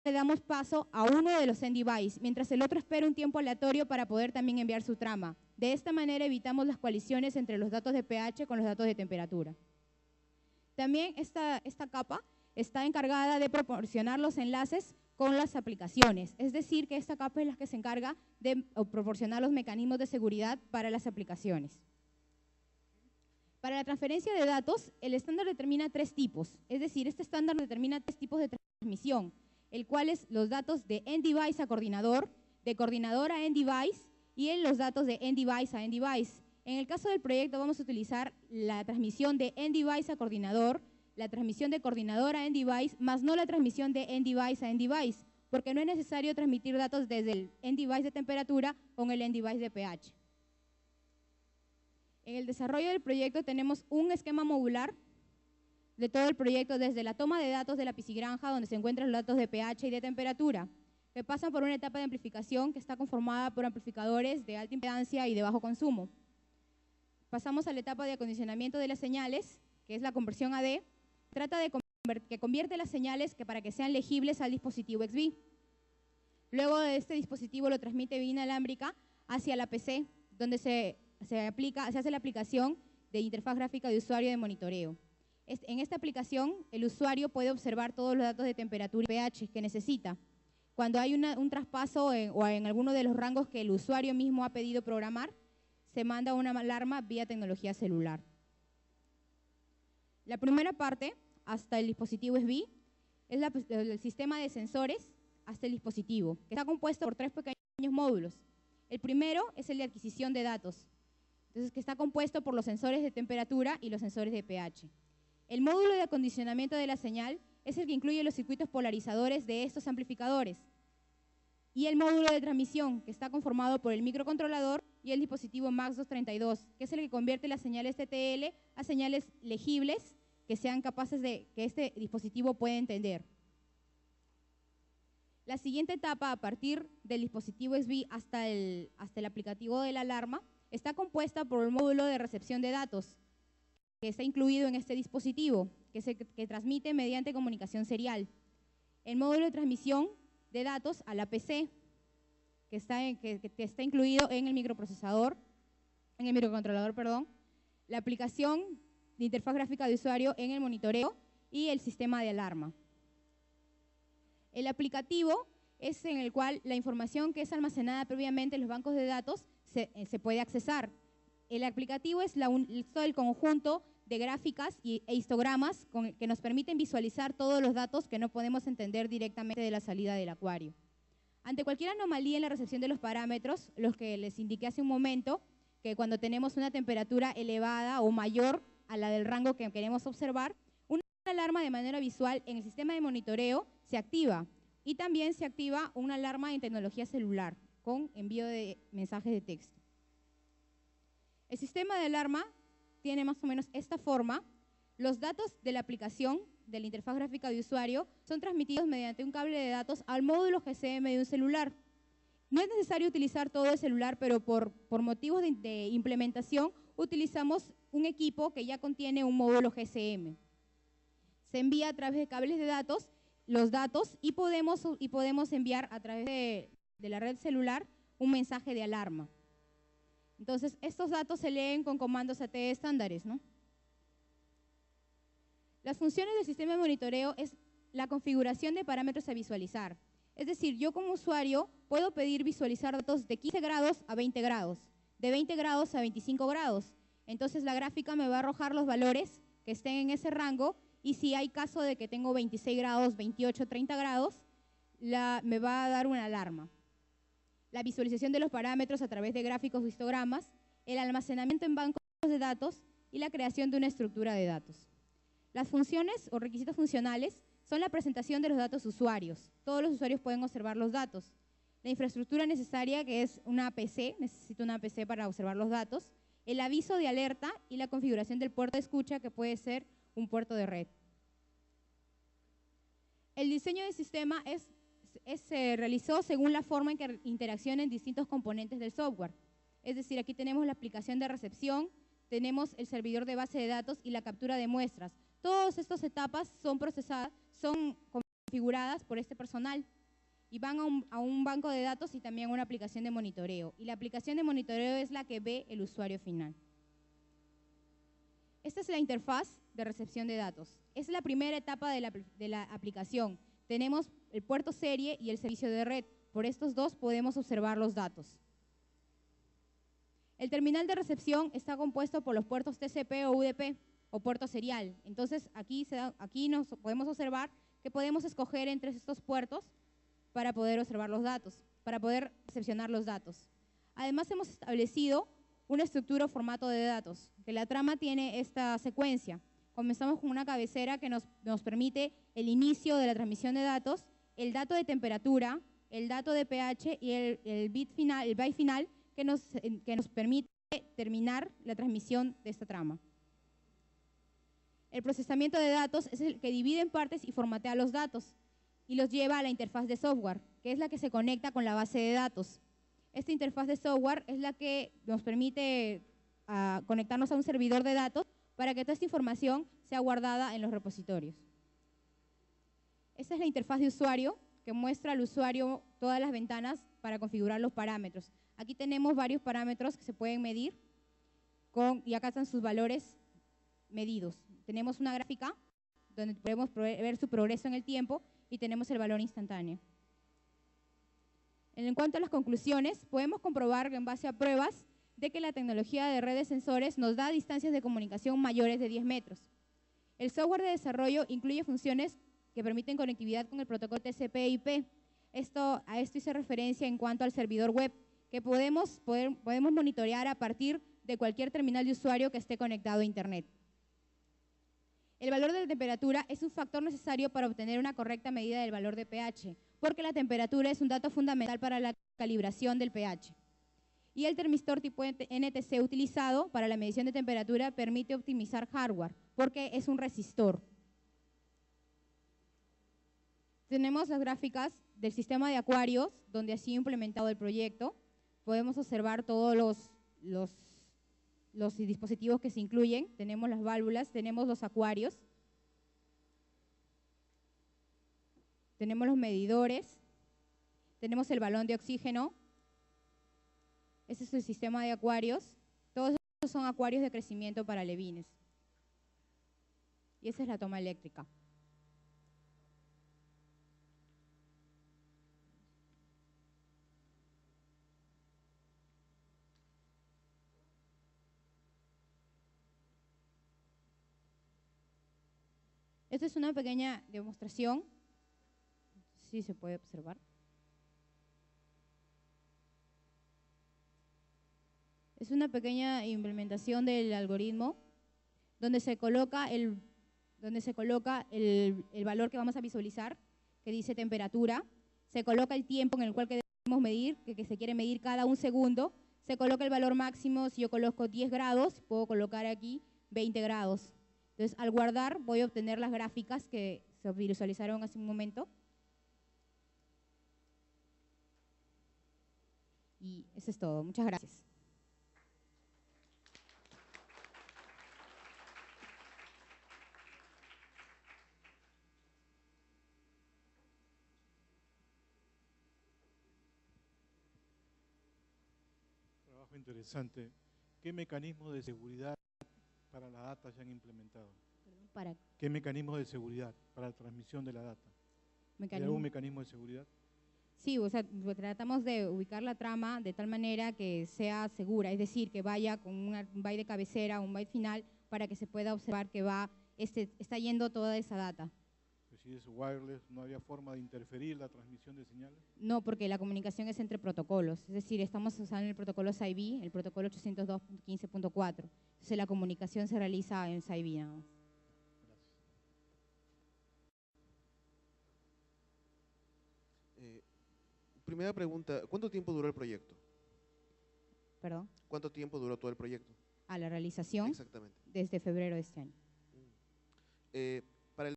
le damos paso a uno de los end device, mientras el otro espera un tiempo aleatorio para poder también enviar su trama. De esta manera evitamos las colisiones entre los datos de pH con los datos de temperatura. También esta capa está encargada de proporcionar los enlaces con las aplicaciones, es decir, que esta capa es la que se encarga de proporcionar los mecanismos de seguridad para las aplicaciones. Para la transferencia de datos, el estándar determina 3 tipos, es decir, este estándar determina 3 tipos de transmisión, el cual es los datos de end device a coordinador, de coordinador a end device y en los datos de end device a end device. En el caso del proyecto vamos a utilizar la transmisión de end device a coordinador, la transmisión de coordinador a end device, más no la transmisión de end device a end device, porque no es necesario transmitir datos desde el end device de temperatura con el end device de pH. En el desarrollo del proyecto tenemos un esquema modular de todo el proyecto, desde la toma de datos de la piscigranja, donde se encuentran los datos de pH y de temperatura, que pasan por una etapa de amplificación que está conformada por amplificadores de alta impedancia y de bajo consumo. Pasamos a la etapa de acondicionamiento de las señales, que es la conversión AD, trata de que convierte las señales para que sean legibles al dispositivo XBee. Luego de este dispositivo lo transmite vía inalámbrica hacia la PC, donde se hace la aplicación de interfaz gráfica de usuario de monitoreo. En esta aplicación, el usuario puede observar todos los datos de temperatura y pH que necesita. Cuando hay un traspaso o en alguno de los rangos que el usuario mismo ha pedido programar, se manda una alarma vía tecnología celular. La primera parte, hasta el dispositivo XBee, es el sistema de sensores hasta el dispositivo, que está compuesto por 3 pequeños módulos. El primero es el de adquisición de datos, entonces que está compuesto por los sensores de temperatura y los sensores de pH. El módulo de acondicionamiento de la señal es el que incluye los circuitos polarizadores de estos amplificadores. Y el módulo de transmisión, que está conformado por el microcontrolador y el dispositivo MAX232, que es el que convierte las señales TTL a señales legibles que sean capaces de que este dispositivo pueda entender. La siguiente etapa, a partir del dispositivo XBee hasta el aplicativo de la alarma, está compuesta por el módulo de recepción de datos, que está incluido en este dispositivo, que transmite mediante comunicación serial. El módulo de transmisión de datos a la PC, que está incluido en el microcontrolador, perdón, la aplicación de interfaz gráfica de usuario en el monitoreo y el sistema de alarma. El aplicativo es en el cual la información que es almacenada previamente en los bancos de datos se puede accesar. El aplicativo es todo el conjunto de gráficas e histogramas que nos permiten visualizar todos los datos que no podemos entender directamente de la salida del acuario. Ante cualquier anomalía en la recepción de los parámetros, los que les indiqué hace un momento, que cuando tenemos una temperatura elevada o mayor a la del rango que queremos observar, una alarma de manera visual en el sistema de monitoreo se activa y también se activa una alarma en tecnología celular con envío de mensajes de texto. El sistema de alarma tiene más o menos esta forma. Los datos de la aplicación de la interfaz gráfica de usuario son transmitidos mediante un cable de datos al módulo GSM de un celular. No es necesario utilizar todo el celular, pero por motivos de implementación utilizamos un equipo que ya contiene un módulo GSM. Se envía a través de cables de datos los datos y podemos enviar a través de la red celular un mensaje de alarma. Entonces, estos datos se leen con comandos AT estándares, ¿no? Las funciones del sistema de monitoreo es la configuración de parámetros a visualizar. Es decir, yo como usuario puedo pedir visualizar datos de 15 grados a 20 grados, de 20 grados a 25 grados. Entonces, la gráfica me va a arrojar los valores que estén en ese rango y si hay caso de que tengo 26 grados, 28, 30 grados, me va a dar una alarma. La visualización de los parámetros a través de gráficos o histogramas, el almacenamiento en bancos de datos y la creación de una estructura de datos. Las funciones o requisitos funcionales son la presentación de los datos usuarios. Todos los usuarios pueden observar los datos. La infraestructura necesaria, que es una PC, necesito una PC para observar los datos. El aviso de alerta y la configuración del puerto de escucha, que puede ser un puerto de red. El diseño del sistema se realizó según la forma en que interaccionan distintos componentes del software. Es decir, aquí tenemos la aplicación de recepción, tenemos el servidor de base de datos y la captura de muestras. Todas estas etapas son procesadas, son configuradas por este personal y van a un banco de datos y también a una aplicación de monitoreo. Y la aplicación de monitoreo es la que ve el usuario final. Esta es la interfaz de recepción de datos. Es la primera etapa de la aplicación. Tenemos el puerto serie y el servicio de red. Por estos dos podemos observar los datos. El terminal de recepción está compuesto por los puertos TCP o UDP o puerto serial. Entonces, aquí nos podemos observar que podemos escoger entre estos puertos para poder observar los datos, para poder recepcionar los datos. Además, hemos establecido una estructura o formato de datos, que la trama tiene esta secuencia. Comenzamos con una cabecera que nos permite el inicio de la transmisión de datos, el dato de temperatura, el dato de pH y el byte final que nos permite terminar la transmisión de esta trama. El procesamiento de datos es el que divide en partes y formatea los datos y los lleva a la interfaz de software, que es la que se conecta con la base de datos. Esta interfaz de software es la que nos permite conectarnos a un servidor de datos para que toda esta información sea guardada en los repositorios. Esta es la interfaz de usuario que muestra al usuario todas las ventanas para configurar los parámetros. Aquí tenemos varios parámetros que se pueden medir y acá están sus valores medidos. Tenemos una gráfica donde podemos ver su progreso en el tiempo y tenemos el valor instantáneo. En cuanto a las conclusiones, podemos comprobar en base a pruebas de que la tecnología de redes sensores nos da distancias de comunicación mayores de 10 metros. El software de desarrollo incluye funciones que permiten conectividad con el protocolo TCP/IP. A esto hice referencia en cuanto al servidor web, que podemos monitorear a partir de cualquier terminal de usuario que esté conectado a Internet. El valor de la temperatura es un factor necesario para obtener una correcta medida del valor de pH, porque la temperatura es un dato fundamental para la calibración del pH. Y el termistor tipo NTC utilizado para la medición de temperatura permite optimizar hardware, porque es un resistor. Tenemos las gráficas del sistema de acuarios, donde ha sido implementado el proyecto. Podemos observar todos los dispositivos que se incluyen. Tenemos las válvulas, tenemos los acuarios, tenemos los medidores, tenemos el balón de oxígeno. Ese es el sistema de acuarios. Todos estos son acuarios de crecimiento para alevines. Y esa es la toma eléctrica. Esta es una pequeña demostración. Sí se puede observar. Es una pequeña implementación del algoritmo donde se coloca el valor que vamos a visualizar, que dice temperatura, se coloca el tiempo en el cual queremos medir, que se quiere medir cada un segundo, se coloca el valor máximo. Si yo coloco 10 grados, puedo colocar aquí 20 grados. Entonces, al guardar, voy a obtener las gráficas que se visualizaron hace un momento. Y eso es todo. Muchas gracias. Trabajo interesante. ¿Qué mecanismos de seguridad para la data se han implementado? ¿Qué mecanismos de seguridad para la transmisión de la data? ¿Hay algún mecanismo de seguridad? Sí, o sea, tratamos de ubicar la trama de tal manera que sea segura, es decir, que vaya con un byte de cabecera, un byte final, para que se pueda observar que está yendo toda esa data. Pues si es wireless, ¿no había forma de interferir la transmisión de señales? No, porque la comunicación es entre protocolos, es decir, estamos usando el protocolo SIB, el protocolo 802.15.4, entonces la comunicación se realiza en SIB nada más. Primera pregunta, ¿cuánto tiempo duró el proyecto? ¿Perdón? ¿Cuánto tiempo duró todo el proyecto? A la realización. Exactamente. Desde febrero de este año. Para el